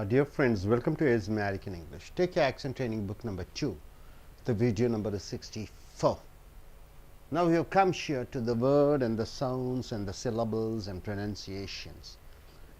Dear friends, welcome to AS American English. Take your accent training book number 2. The video number is 64. Now we have come here to the word and the sounds and the syllables and pronunciations.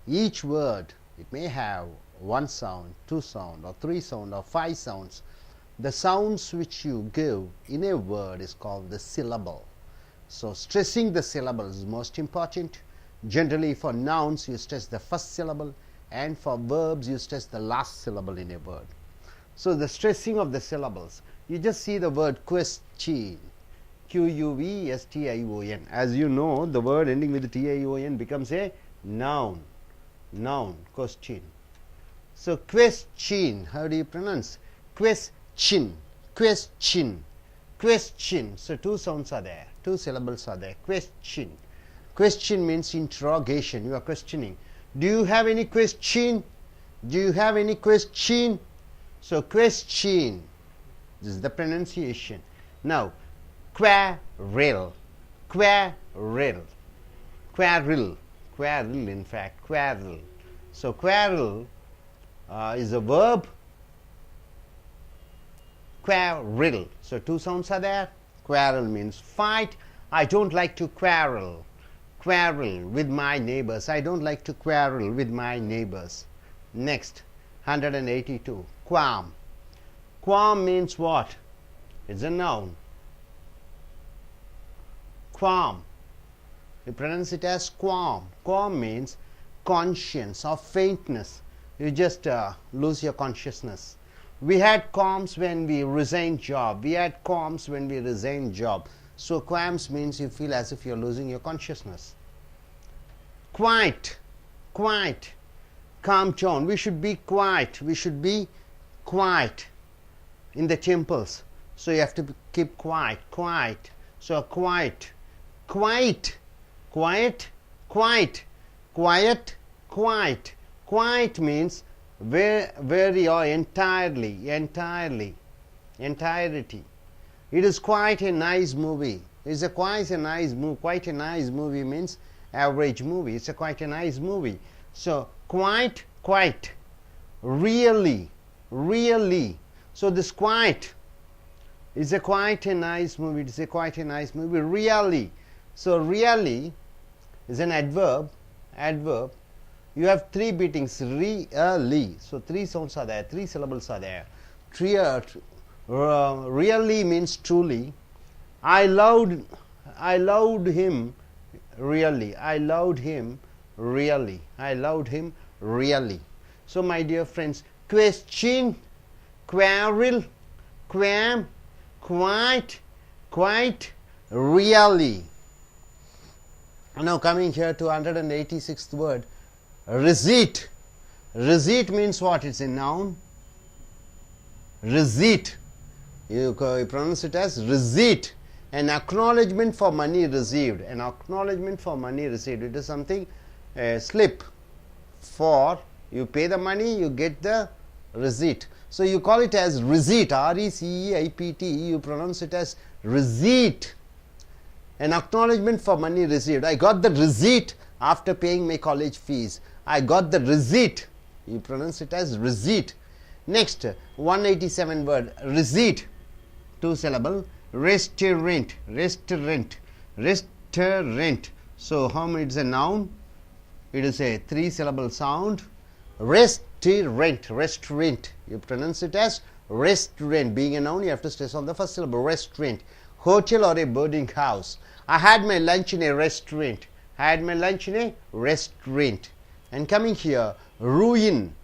Each word, it may have one sound, two sound or three sound or five sounds. The sounds which you give in a word is called the syllable. So stressing the syllable is most important. Generally for nouns you stress the first syllable, and for verbs you stress the last syllable in a word. So the stressing of the syllables, you just see the word question, Q-U-V-S-T-I-O-N. As you know, the word ending with T-I-O-N becomes a noun, question. So question, how do you pronounce? Question. So two sounds are there, two syllables are there. Question. Question means interrogation, you are questioning. Do you have any question? Do you have any question? So question, this is the pronunciation. Now quarrel, in fact, quarrel. So quarrel is a verb. Quarrel, so two sounds are there. Quarrel means fight. I don't like to quarrel with my neighbors. I don't like to quarrel with my neighbors. Next, 182. Qualm. Qualm means what? It's a noun. Qualm. You pronounce it as qualm. Qualm means conscience or faintness. You just lose your consciousness. We had qualms when we resigned job. So qualms means you feel as if you are losing your consciousness. Quiet, calm down. We should be quiet. In the temples. So you have to keep quiet. So quiet means where you are entirety. It is quite a nice movie. Quite a nice movie means average movie. It's quite a nice movie. So quite, really. So this quite is quite a nice movie. Really. So really is an adverb. You have three beatings. Really. So three sounds are there. Three syllables are there. Really means truly. I loved him really. So my dear friends, question, quarrel, quam, quite, really. Now coming here to 186th word, receipt. Receipt means what? It's a noun. Receipt. You pronounce it as receipt. An acknowledgement for money received. It is something, a slip for you pay the money, you get the receipt. So you call it as receipt, R-E-C-E-I-P-T. You pronounce it as receipt. An acknowledgement for money received. I got the receipt after paying my college fees. I got the receipt. You pronounce it as receipt. Next, 187 word, receipt. Two syllable. Restaurant. So how many? It's a noun. It is a three syllable sound. Restaurant. You pronounce it as restaurant. Being a noun, you have to stress on the first syllable. Restaurant. Hotel or a boarding house. I had my lunch in a restaurant. And coming here, ruin.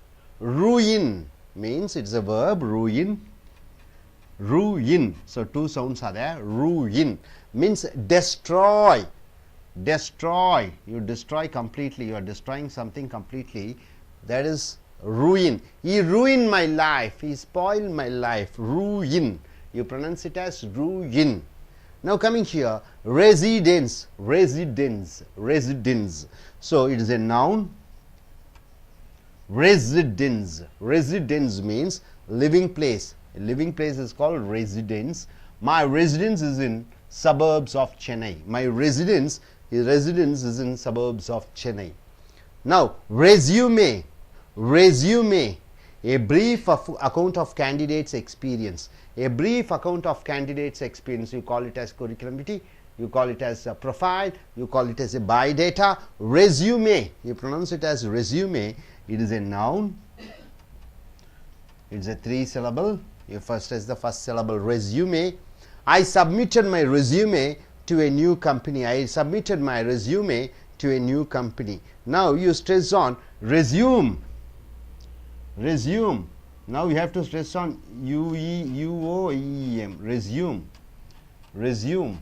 Means it's a verb. Ruin. So two sounds are there. Ruin means destroy. You destroy completely. You are destroying something completely. That is ruin. He ruined my life. He spoiled my life. Ruin. You pronounce it as ruin. Now coming here, residence. So it is a noun. Residence means living place. A living place is called residence. My residence is in suburbs of Chennai. His residence is in suburbs of Chennai. Now resume. resume, a brief account of candidate's experience. A brief account of candidate's experience, you call it as curriculum vitae, you call it as a profile, you call it as a biodata. Resume, you pronounce it as resume. It is a noun. It's a 3-syllable. You first as the first syllable, resume. I submitted my resume to a new company. I submitted my resume to a new company. Now you stress on resume. Resume. Now you have to stress on U-E-U-O-E-M. Resume. Resume.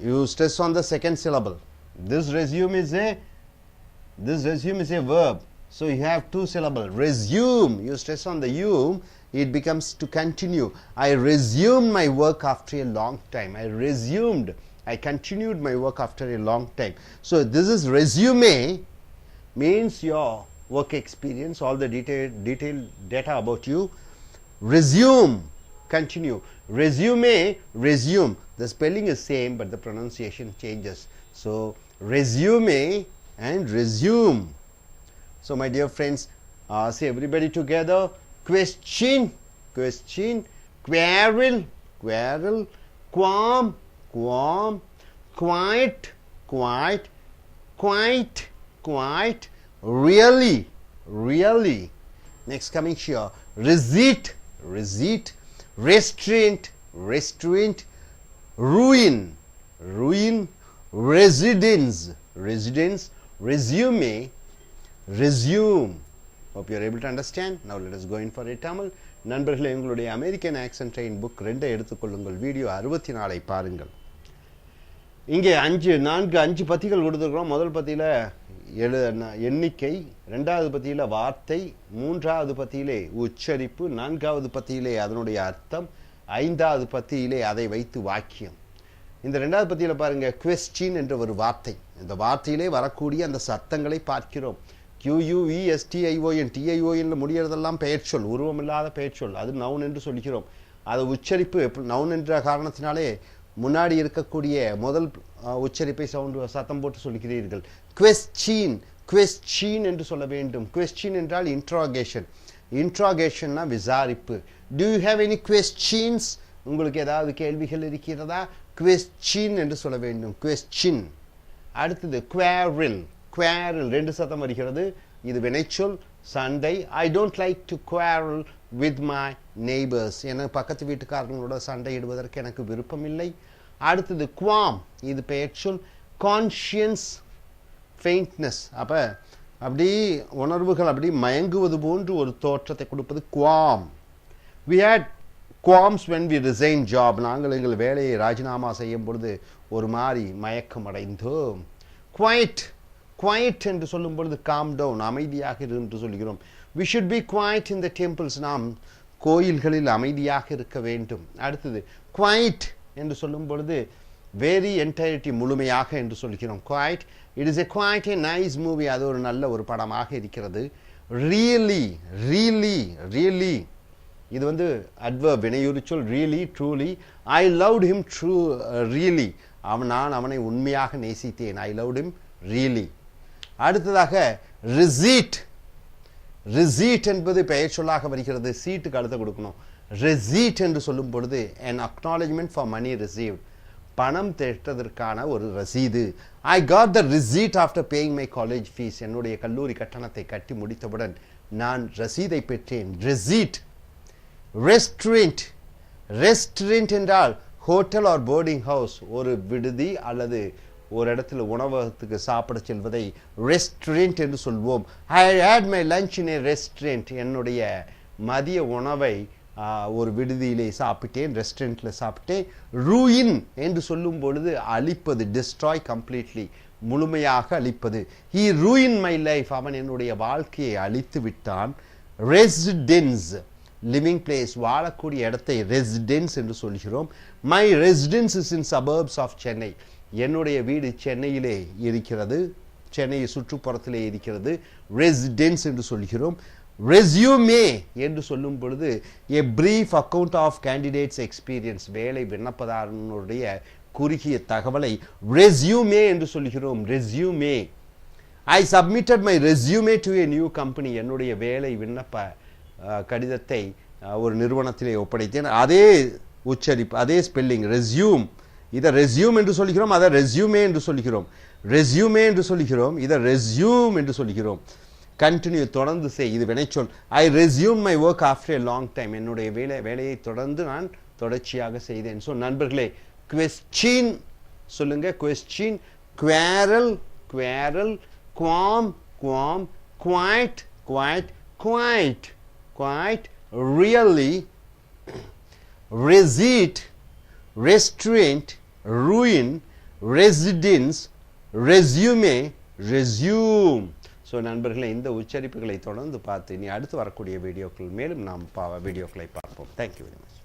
You stress on the second syllable. This resume is a verb. So you have 2 syllables. Resume. You stress on the U. It becomes to continue. I resumed my work after a long time. I continued my work after a long time. So this is resume, means your work experience, all the detailed data about you. Resume, continue. Resume, resume. The spelling is same, but the pronunciation changes. So resume and resume. So my dear friends, say everybody together. Question, question, quarrel, quarrel, qualm, qualm, quite, quite, quite, quite, really, really. Next coming here, receipt, receipt, restraint, restraint, ruin, ruin, residence, residence, resume, resume. Hope you are able to understand. Now let us go in for a Tamil. நண்பர்களே, உங்களுடைய American accent train book 2 எடுத்துக்கொள்ளுங்கள். Video 64 பாருங்கள். இங்கே 5 பத்திகள் கொடுத்துருக்கிறோம். முதல் பத்தியில் எண்ணிக்கை, 2வது பத்தியில் வார்த்தை, 3வது பத்தியிலே உச்சரிப்பு, 4வது பத்தியிலே அதனுடைய அர்த்தம், 5வது பத்தியிலே அதை வைத்து வாக்கியம். இந்த 2வது பத்தியில் பாருங்க, question என்ற ஒரு வார்த்தை. இந்த வார்த்தையிலே வரக்கூடிய அந்த சத்தங்களை பார்க்கிறோம். QUESTION TION முடியறதெல்லாம் பெயர் சொல், உருவமில்லாத பெயர் சொல். அது நவுன் என்று சொல்கிறோம். அது உச்சரிப்பு நவுன் என்ற காரணத்தினாலே முன்னாடி இருக்கக்கூடிய முதல் உச்சரிப்பை சத்தம் போட்டு சொல்கிறீர்கள். question, question என்று சொல்ல வேண்டும். question என்றால் interrogation. இன்ட்ராகேஷன்னா விசாரிப்பு. do you have any questions? உங்களுக்கு ஏதாவது கேள்விகள் இருக்கிறதா? question என்று சொல்ல வேண்டும். question. அடுத்தது quarrel. quarrel 2 சத்தம் வருகிறது. இது வினைச்சொல், சண்டை. I don't like to quarrel with my neighbors. எனக்கு பக்கத்து வீட்டுக்காரங்களோட சண்டையிடுவதற்கு எனக்கு விருப்பமில்லை. அடுத்தது qualm, இது பெயர்ச்சொல். conscience, faintness, அப்படி உணர்வுகள் அப்படி மயங்குவது போன்று ஒரு தோற்றத்தை கொடுப்பது qualm. We had qualms when we resigned job. நாங்கள் எங்கள் வேலையை ராஜினாமா செய்யும் பொழுது ஒரு மாதிரி மயக்கம் அடைந்தோம். quiet, quiet என்று சொல்லும் பொழுது calm down, அமைதியாக இரு என்று சொல்கிறோம். we should be quiet in the temples. நாம் கோயில்களில் அமைதியாக இருக்க வேண்டும். அடுத்தது quiet என்று சொல்லும் பொழுது very entirety, முழுமையாக என்று சொல்கிறோம். quiet, it is a quite a nice movie. அது ஒரு நல்ல ஒரு படமாக இருக்கிறது. really, really, really, இது adverb, வினையுறு சொல். really, truly, I loved him really, நான் அவனை உண்மையாக நேசித்தேன். I loved him really. அடுத்ததாக receipt. receipt என்பது பெயர் சொல்லாக வருகிறது. சீட்டுக்கு அடுத்து கொடுக்கணும். receipt என்று சொல்லும் பொழுது an acknowledgement for money received, பணம் பெற்றதற்கான ஒரு ரசீது. I got the receipt after paying my college fees. என்னுடைய கல்லூரி கட்டணத்தை கட்டி முடித்தவுடன் நான் ரசீதை பெற்றேன். receipt. restaurant. restaurant என்றால் ஹோட்டல் ஆர் போர்டிங் ஹவுஸ், ஒரு விடுதி அல்லது ஒரு இடத்துல உணவகத்துக்கு சாப்பிட செல்வதை ரெஸ்டாரண்ட் என்று சொல்வோம். I had my lunch in a restaurant. என்னுடைய மதிய உணவை ஒரு விடுதியிலே சாப்பிட்டேன், ரெஸ்டாரண்ட்டில் சாப்பிட்டேன். ruin என்று சொல்லும் பொழுது அழிப்பது, destroy completely, முழுமையாக அழிப்பது. he ruined my life. அவன் என்னுடைய வாழ்க்கையை அழித்து விட்டான். residence, living place, வாழக்கூடிய இடத்தை residence என்று சொல்கிறோம். my residence is in suburbs of Chennai. என்னுடைய வீடு சென்னையிலே இருக்கிறது, சென்னை சுற்றுப்புறத்திலே இருக்கிறது. residence என்று சொல்கிறோம். resume என்று சொல்லும் பொழுது a brief account of candidates experience, வேலை விண்ணப்பதாரனுடைய குறுகிய தகவலை resume என்று சொல்கிறோம். resume. I submitted my resume to a new company. என்னுடைய வேலை விண்ணப்ப கடிதத்தை ஒரு நிறுவனத்திலே ஒப்படைத்தேன். அதே உச்சரிப்பு, அதே ஸ்பெல்லிங், ரெஸ்யூம். இதை ரெஸ்யூம் என்று சொல்கிறோம், அதை ரெஸ்யூமே என்று சொல்கிறோம். ரெஸ்யூமே என்று சொல்கிறோம், இதை ரெஸ்யூம் என்று சொல்கிறோம். கண்டினியூ, தொடர்ந்து செய். இது வினைச்சொல். I resume my work after a long time. என்னுடைய வேலையை தொடர்ந்து நான் தொடர்ச்சியாக செய்தேன். ஸோ நண்பர்களே, கொஸ்டின் சொல்லுங்க. Question, quarrel, quarrel, qualm, qualm, quite, quite, quite, quite, really, receipt, restraint, ruin, residence, resume, resume. So நண்பர்களே, இந்த உச்சரிப்புகளை தொடர்ந்து பார்த்து இனி அடுத்து வரக்கூடிய வீடியோக்கள் மேலும் நாம் வீடியோக்களை பார்ப்போம். Thank you very much.